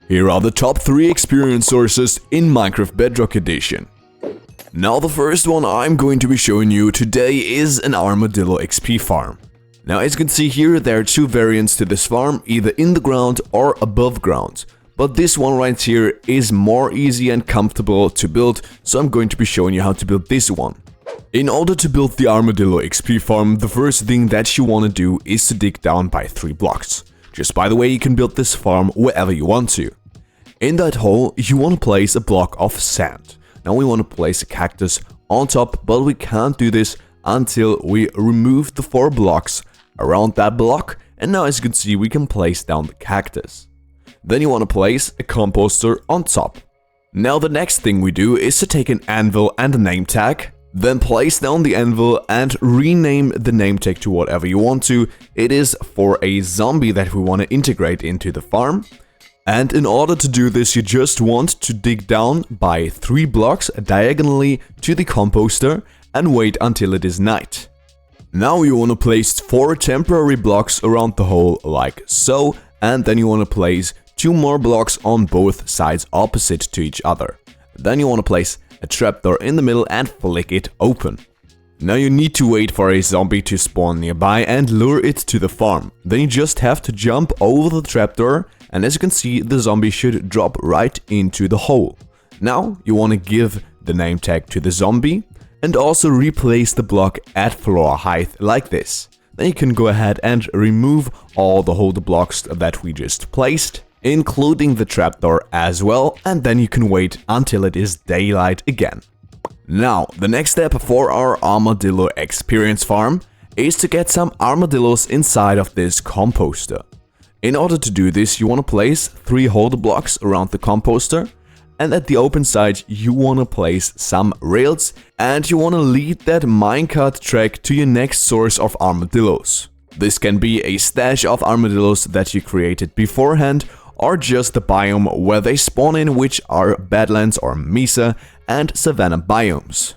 Here are the top 3 experience sources in Minecraft Bedrock Edition. Now the first one I'm going to be showing you today is an Armadillo XP Farm. Now as you can see here, there are 2 variants to this farm, either in the ground or above ground. But this one right here is more easy and comfortable to build, so I'm going to be showing you how to build this one. In order to build the Armadillo XP Farm, the first thing that you want to do is to dig down by 3 blocks. Just by the way, you can build this farm wherever you want to. In that hole, you want to place a block of sand. Now we want to place a cactus on top, but we can't do this until we remove the 4 blocks around that block. And now as you can see, we can place down the cactus. Then you want to place a composter on top. Now the next thing we do is to take an anvil and a name tag. Then place down the anvil and rename the name tag to whatever you want to. It is for a zombie that we want to integrate into the farm. And in order to do this, you just want to dig down by 3 blocks diagonally to the composter and wait until it is night. Now you want to place 4 temporary blocks around the hole like so, and then you want to place 2 more blocks on both sides opposite to each other. Then you want to place a trapdoor in the middle and flick it open. Now you need to wait for a zombie to spawn nearby and lure it to the farm. Then you just have to jump over the trapdoor, and as you can see, the zombie should drop right into the hole. Now you want to give the name tag to the zombie and also replace the block at floor height like this. Then you can go ahead and remove all the holder blocks that we just placed, including the trapdoor as well, and then you can wait until it is daylight again. Now, the next step for our Armadillo experience farm is to get some armadillos inside of this composter. In order to do this, you want to place 3 holder blocks around the composter, and at the open side you want to place some rails, and you want to lead that minecart track to your next source of armadillos. This can be a stash of armadillos that you created beforehand, or just the biome where they spawn in, which are Badlands or Mesa and Savanna biomes.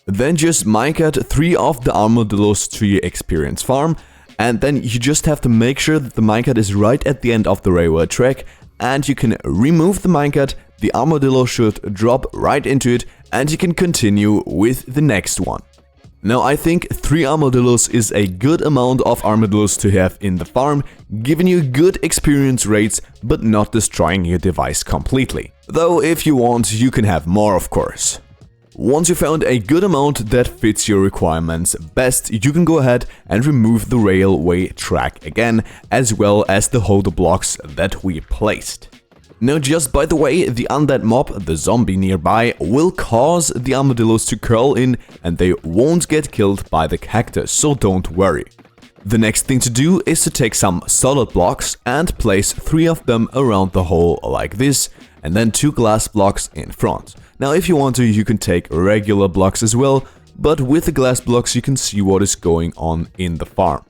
Then just minecart 3 of the armadillos to your experience farm, and then you just have to make sure that the minecart is right at the end of the railway track, and you can remove the minecart, the armadillo should drop right into it, and you can continue with the next one. Now I think 3 armadillos is a good amount of armadillos to have in the farm, giving you good experience rates but not destroying your device completely. Though if you want, you can have more, of course. Once you found a good amount that fits your requirements best, you can go ahead and remove the railway track again, as well as the holder blocks that we placed. Now just by the way, the undead mob, the zombie nearby, will cause the armadillos to curl in and they won't get killed by the cactus, so don't worry. The next thing to do is to take some solid blocks and place 3 of them around the hole like this, and then 2 glass blocks in front. Now if you want to, you can take regular blocks as well, but with the glass blocks you can see what is going on in the farm.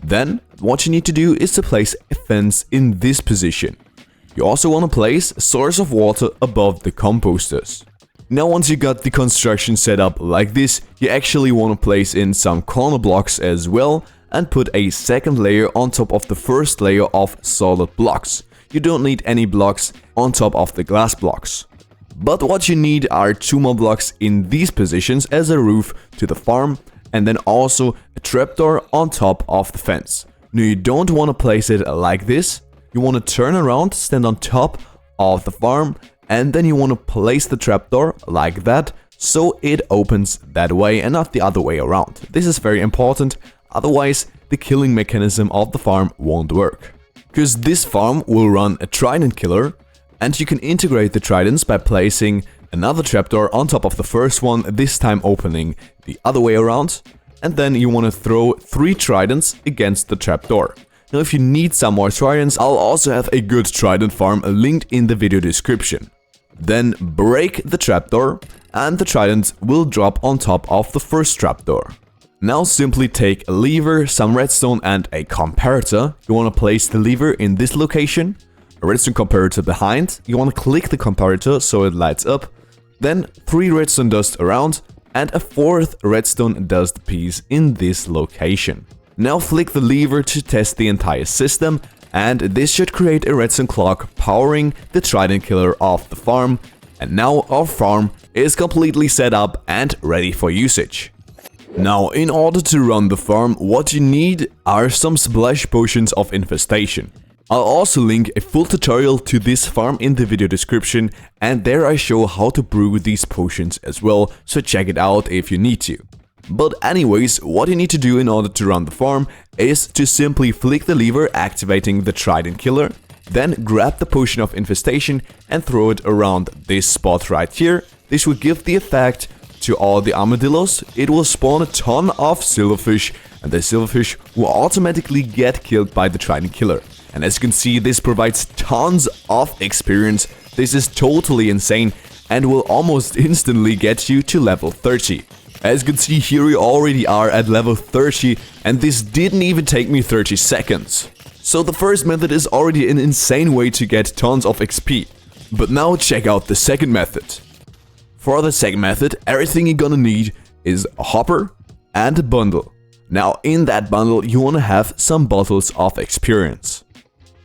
Then what you need to do is to place a fence in this position. You also want to place a source of water above the composters. Now once you got the construction set up like this, you actually want to place in some corner blocks as well and put a second layer on top of the first layer of solid blocks. You don't need any blocks on top of the glass blocks. But what you need are 2 more blocks in these positions as a roof to the farm, and then also a trapdoor on top of the fence. Now you don't want to place it like this. You want to turn around, stand on top of the farm, and then you want to place the trapdoor like that, so it opens that way and not the other way around. This is very important, otherwise the killing mechanism of the farm won't work. Because this farm will run a trident killer, and you can integrate the tridents by placing another trapdoor on top of the first one, this time opening the other way around, and then you want to throw 3 tridents against the trapdoor. Now if you need some more tridents, I'll also have a good trident farm linked in the video description. Then break the trapdoor and the trident will drop on top of the first trapdoor. Now simply take a lever, some redstone and a comparator. You want to place the lever in this location, a redstone comparator behind. You want to click the comparator so it lights up. Then 3 redstone dust around and a 4th redstone dust piece in this location. Now flick the lever to test the entire system, and this should create a redstone clock powering the trident killer of the farm. And now our farm is completely set up and ready for usage. Now, in order to run the farm, what you need are some splash potions of infestation. I'll also link a full tutorial to this farm in the video description, and there I show how to brew these potions as well, so check it out if you need to. But anyways, what you need to do in order to run the farm is to simply flick the lever activating the trident killer, then grab the potion of infestation and throw it around this spot right here. This will give the effect to all the armadillos. It will spawn a ton of silverfish, and the silverfish will automatically get killed by the trident killer. And as you can see, this provides tons of experience. This is totally insane and will almost instantly get you to level 30. As you can see here, we already are at level 30, and this didn't even take me 30 seconds. So the first method is already an insane way to get tons of XP. But now check out the second method. For the second method, everything you're gonna need is a hopper and a bundle. Now in that bundle you wanna have some bottles of experience.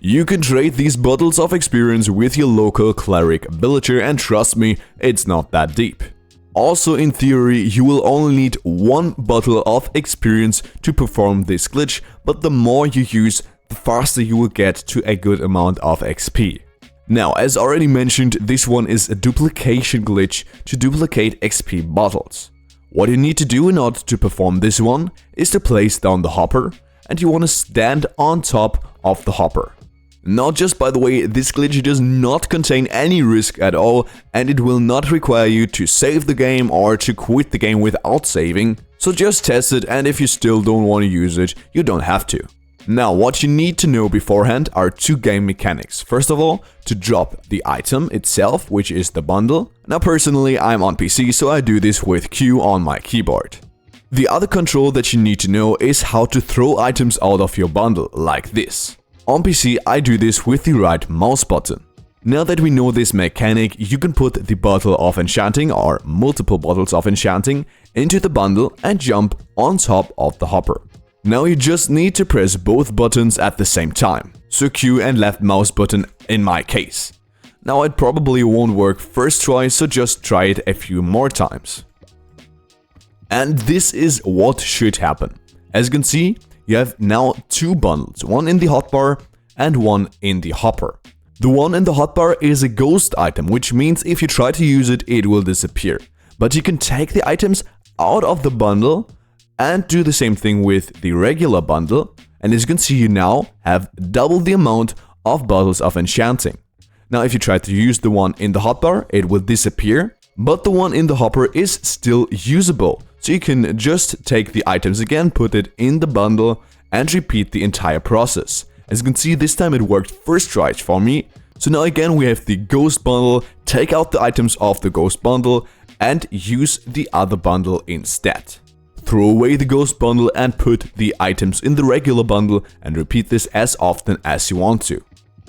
You can trade these bottles of experience with your local cleric villager, and trust me, it's not that deep. Also, in theory, you will only need one bottle of experience to perform this glitch, but the more you use, the faster you will get to a good amount of XP. Now, as already mentioned, this one is a duplication glitch to duplicate XP bottles. What you need to do in order to perform this one is to place down the hopper, and you want to stand on top of the hopper. Now, just by the way, this glitch does not contain any risk at all, and it will not require you to save the game or to quit the game without saving, so just test it, and if you still don't want to use it, you don't have to. Now, what you need to know beforehand are two game mechanics. First of all, to drop the item itself, which is the bundle. Now, personally, I'm on PC, so I do this with Q on my keyboard. The other control that you need to know is how to throw items out of your bundle, like this. On PC, I do this with the right mouse button. Now that we know this mechanic, you can put the bottle of enchanting or multiple bottles of enchanting into the bundle and jump on top of the hopper. Now you just need to press both buttons at the same time, so Q and left mouse button in my case. Now it probably won't work first try, so just try it a few more times. And this is what should happen. As you can see, you have now two bundles, one in the hotbar and one in the hopper. The one in the hotbar is a ghost item, which means if you try to use it, it will disappear. But you can take the items out of the bundle and do the same thing with the regular bundle. And as you can see, you now have double the amount of bottles of enchanting. Now if you try to use the one in the hotbar, it will disappear. But the one in the hopper is still usable. So you can just take the items again, put it in the bundle, and repeat the entire process. As you can see, this time it worked first try for me. So now again we have the ghost bundle, take out the items of the ghost bundle, and use the other bundle instead. Throw away the ghost bundle and put the items in the regular bundle, and repeat this as often as you want to.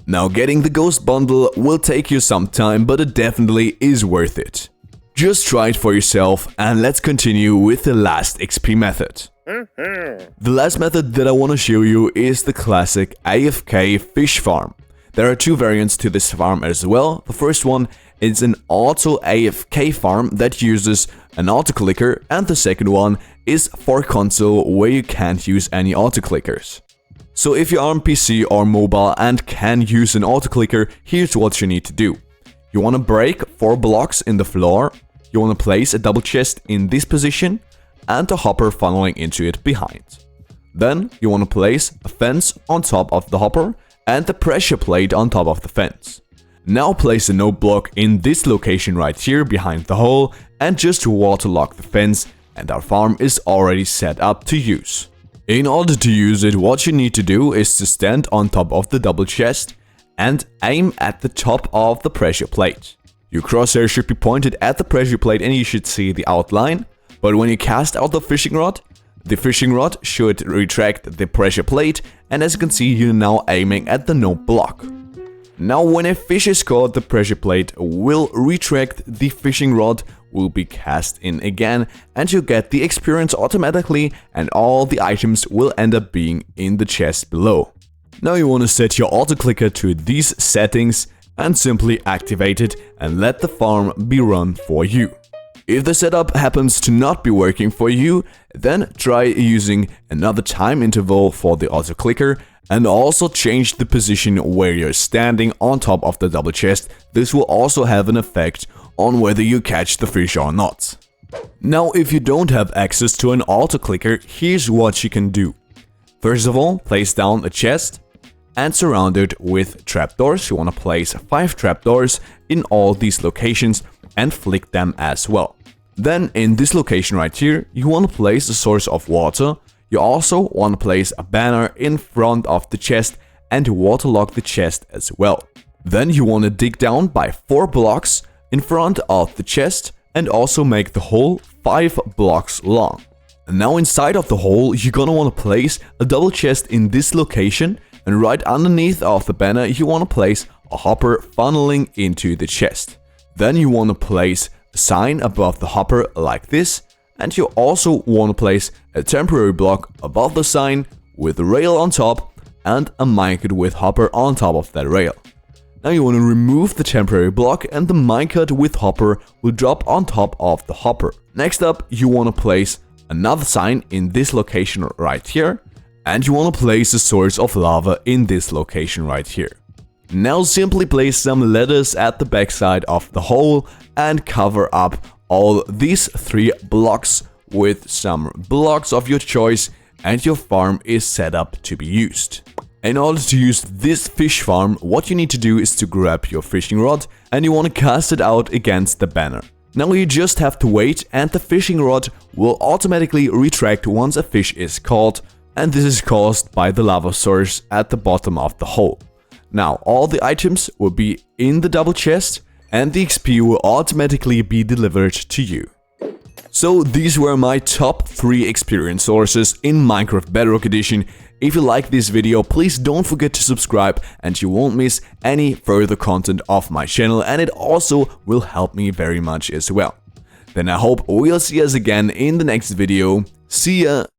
Now getting the ghost bundle will take you some time, but it definitely is worth it. Just try it for yourself, and let's continue with the last XP method. The last method that I want to show you is the classic AFK Fish Farm. There are two variants to this farm as well. The first one is an auto AFK farm that uses an auto-clicker, and the second one is for console where you can't use any auto-clickers. So if you're on PC or mobile and can use an auto-clicker, here's what you need to do. You want to break 4 blocks in the floor, you want to place a double chest in this position and a hopper funneling into it behind. Then you want to place a fence on top of the hopper and the pressure plate on top of the fence. Now place a note block in this location right here behind the hole and just waterlock the fence, and our farm is already set up to use. In order to use it, what you need to do is to stand on top of the double chest and aim at the top of the pressure plate. Your crosshair should be pointed at the pressure plate and you should see the outline, but when you cast out the fishing rod should retract the pressure plate, and as you can see, you're now aiming at the note block. Now when a fish is caught, the pressure plate will retract, the fishing rod will be cast in again, and you'll get the experience automatically, and all the items will end up being in the chest below. Now you want to set your auto clicker to these settings and simply activate it and let the farm be run for you. If the setup happens to not be working for you, then try using another time interval for the auto clicker and also change the position where you're standing on top of the double chest. This will also have an effect on whether you catch the fish or not. Now, if you don't have access to an auto clicker, here's what you can do. First of all, place down a chest and surround it with trapdoors. You want to place 5 trapdoors in all these locations and flick them as well. Then in this location right here, you want to place a source of water. You also want to place a banner in front of the chest and waterlog the chest as well. Then you want to dig down by 4 blocks in front of the chest and also make the hole 5 blocks long. And now inside of the hole, you're gonna want to place a double chest in this location, and right underneath of the banner you want to place a hopper funneling into the chest. Then you want to place a sign above the hopper like this, and you also want to place a temporary block above the sign with a rail on top and a minecart with hopper on top of that rail. Now you want to remove the temporary block and the minecart with hopper will drop on top of the hopper. Next up, you want to place another sign in this location right here, and you want to place a source of lava in this location right here. Now simply place some letters at the backside of the hole and cover up all these 3 blocks with some blocks of your choice, and your farm is set up to be used. In order to use this fish farm, what you need to do is to grab your fishing rod and you want to cast it out against the banner. Now you just have to wait and the fishing rod will automatically retract once a fish is caught, and this is caused by the lava source at the bottom of the hole. Now all the items will be in the double chest and the XP will automatically be delivered to you. So these were my top 3 experience sources in Minecraft Bedrock Edition. If you like this video, please don't forget to subscribe and you won't miss any further content of my channel, and it also will help me very much as well. Then I hope we'll see us again in the next video. See ya!